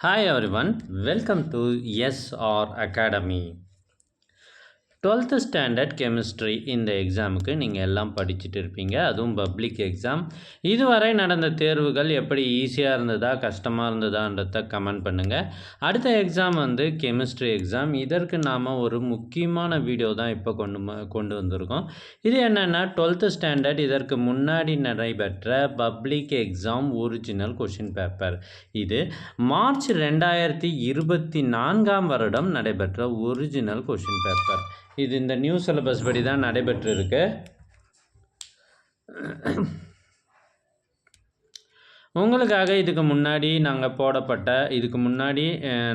Hi everyone, welcome to SR Academy. 12th standard chemistry இந்த எக்ஸாமுக்கு நீங்கள் எல்லாம் படிச்சுட்டு இருப்பீங்க. அதுவும் பப்ளிக் எக்ஸாம். இதுவரை நடந்த தேர்வுகள் எப்படி ஈஸியாக இருந்ததா கஷ்டமாக இருந்ததான்றத கமெண்ட் பண்ணுங்கள். அடுத்த எக்ஸாம் வந்து கெமிஸ்ட்ரி எக்ஸாம். இதற்கு நாம் ஒரு முக்கியமான வீடியோ தான் இப்போ கொண்டு வந்திருக்கோம். இது என்னென்னா 12th ஸ்டாண்டர்ட் இதற்கு முன்னாடி நடைபெற்ற public exam original question paper. இது மார்ச் 2024 வருடம் நடைபெற்ற ஒரிஜினல் கொஷின் பேப்பர். இது இந்த நியூ சிலபஸ் படி தான் நடைபெற்றிருக்கு. உங்களுக்காக இதுக்கு முன்னாடி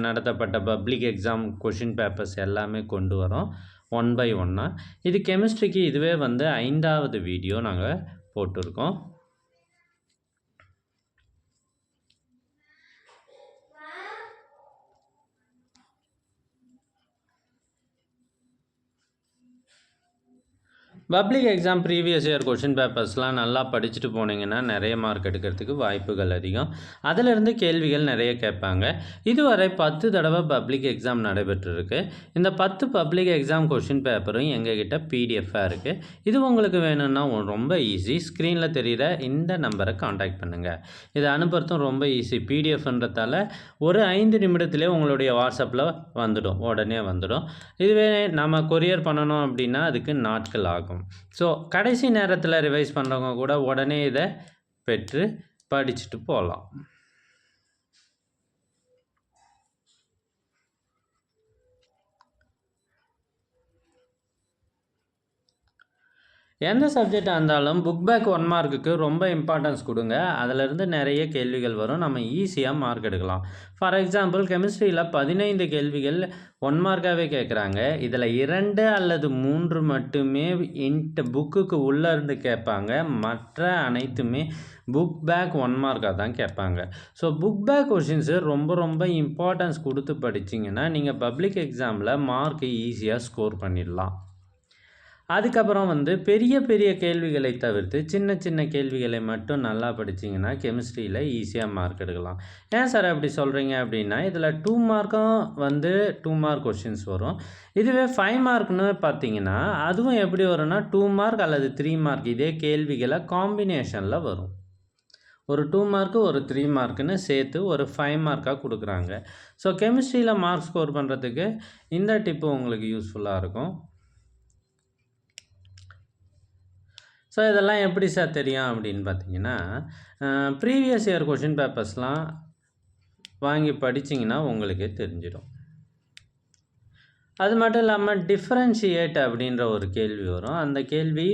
நடத்தப்பட்ட பப்ளிக் எக்ஸாம் கொஷின் பேப்பர்ஸ் எல்லாமே கொண்டு வரோம் ஒன் பை ஒன்னாக. இது கெமிஸ்ட்ரிக்கு இதுவே வந்து 5வது வீடியோ நாங்கள் போட்டிருக்கோம். Public exam previous year question பேப்பர்ஸ்லாம் நல்லா படிச்சுட்டு போனீங்கன்னா நிறைய மார்க் எடுக்கிறதுக்கு வாய்ப்புகள் அதிகம். அதிலிருந்து கேள்விகள் நிறைய கேட்பாங்க. இதுவரை 10 தடவை பப்ளிக் எக்ஸாம் நடைபெற்றிருக்கு. இந்த 10 பப்ளிக் எக்ஸாம் கொஷின் பேப்பரும் எங்ககிட்ட பிடிஎஃபாக இருக்குது. இது உங்களுக்கு வேணும்னா ரொம்ப ஈஸி. ஸ்க்ரீனில் தெரிகிற இந்த நம்பரை காண்டாக்ட் பண்ணுங்கள். இதை அனுப்புறதும் ரொம்ப ஈஸி. பிடிஎஃப்ன்றதால ஒரு 5 நிமிடத்திலே உங்களுடைய வாட்ஸ்அப்பில் உடனே வந்துடும். இதுவே நம்ம கொரியர் பண்ணணும் அப்படின்னா அதுக்கு நாட்கள் ஆகும். ஸோ கடைசி நேரத்தில் ரிவைஸ் பண்ணுறவங்க கூட உடனே இதை பெற்று படிச்சுட்டு போகலாம். எந்த சப்ஜெக்டாக இருந்தாலும் புக் பேக் 1 மார்க்குக்கு ரொம்ப இம்பார்ட்டன்ஸ் கொடுங்க. அதிலிருந்து நிறைய கேள்விகள் வரும். நம்ம ஈஸியாக மார்க் எடுக்கலாம். ஃபார் எக்ஸாம்பிள் கெமிஸ்ட்ரியில் 15 கேள்விகள் 1 மார்க்காகவே கேட்குறாங்க. இதில் 2 அல்லது 3 மட்டுமே புக்குக்கு உள்ளே இருந்து கேட்பாங்க. மற்ற அனைத்துமே புக் பேக் 1 மார்க்காக தான் கேட்பாங்க. ஸோ புக் பேக் கொஷின்ஸு ரொம்ப இம்பார்ட்டன்ஸ் கொடுத்து படிச்சிங்கன்னா நீங்கள் பப்ளிக் எக்ஸாமில் மார்க்கு ஈஸியாக ஸ்கோர் பண்ணிடலாம். அதுக்கப்புறம் வந்து பெரிய கேள்விகளை தவிர்த்து சின்ன கேள்விகளை மட்டும் நல்லா படிச்சிங்கன்னா கெமிஸ்ட்ரியில் ஈஸியாக மார்க் எடுக்கலாம். ஏன் சார் அப்படி சொல்கிறீங்க அப்படின்னா, இதில் 2 மார்க்கும் வந்து 2 மார்க் கொஷின்ஸ் வரும். இதுவே 5 மார்க்னு பார்த்தீங்கன்னா அதுவும் எப்படி வரும்னா 2 மார்க் அல்லது 3 மார்க் இதே கேள்விகளை காம்பினேஷனில் வரும். ஒரு 2 மார்க்கு ஒரு 3 மார்க்குன்னு சேர்த்து ஒரு 5 மார்க்காக கொடுக்குறாங்க. ஸோ கெமிஸ்ட்ரியில் மார்க் ஸ்கோர் பண்ணுறதுக்கு இந்த டிப்பு உங்களுக்கு யூஸ்ஃபுல்லாக இருக்கும். ஸோ இதெல்லாம் எப்படி சார் தெரியும் அப்படின்னு பார்த்தீங்கன்னா, ப்ரீவியஸ் இயர் கொஷின் பேப்பர்ஸ்லாம் வாங்கி படிச்சிங்கன்னா உங்களுக்கே தெரிஞ்சிடும். அது மட்டும் இல்லாமல் டிஃப்ரென்ஷியேட் அப்படின்ற ஒரு கேள்வி வரும். அந்த கேள்வி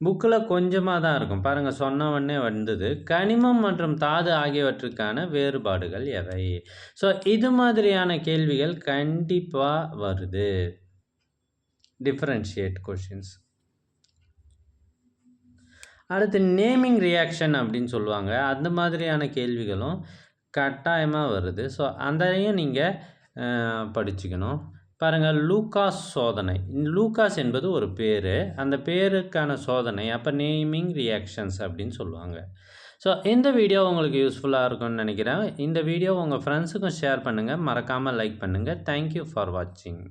புக்கில் கொஞ்சமாக தான் இருக்கும். பாருங்கள், சொன்ன உடனே வந்தது. கனிமம் மற்றும் தாது ஆகியவற்றுக்கான வேறுபாடுகள் எவை? ஸோ இது மாதிரியான கேள்விகள் கண்டிப்பாக வருது. Differentiate questions. அடுத்து நேமிங் ரியாக்ஷன் அப்படின்னு சொல்லுவாங்க. அந்த மாதிரியான கேள்விகளும் கட்டாயமாக வருது. ஸோ அதையும் நீங்கள் படிச்சுக்கணும். பாருங்கள், லூகாஸ் சோதனை. லூகாஸ் என்பது ஒரு பேர். அந்த பேருக்கான சோதனை அப்போ நேமிங் ரியாக்ஷன்ஸ் அப்படின்னு சொல்லுவாங்க. ஸோ இந்த வீடியோ உங்களுக்கு யூஸ்ஃபுல்லாக இருக்கும்னு நினைக்கிறேன். இந்த வீடியோ உங்கள் ஃப்ரெண்ட்ஸுக்கும் ஷேர் பண்ணுங்கள். மறக்காமல் லைக் பண்ணுங்கள். தேங்க்யூ ஃபார் வாட்சிங்.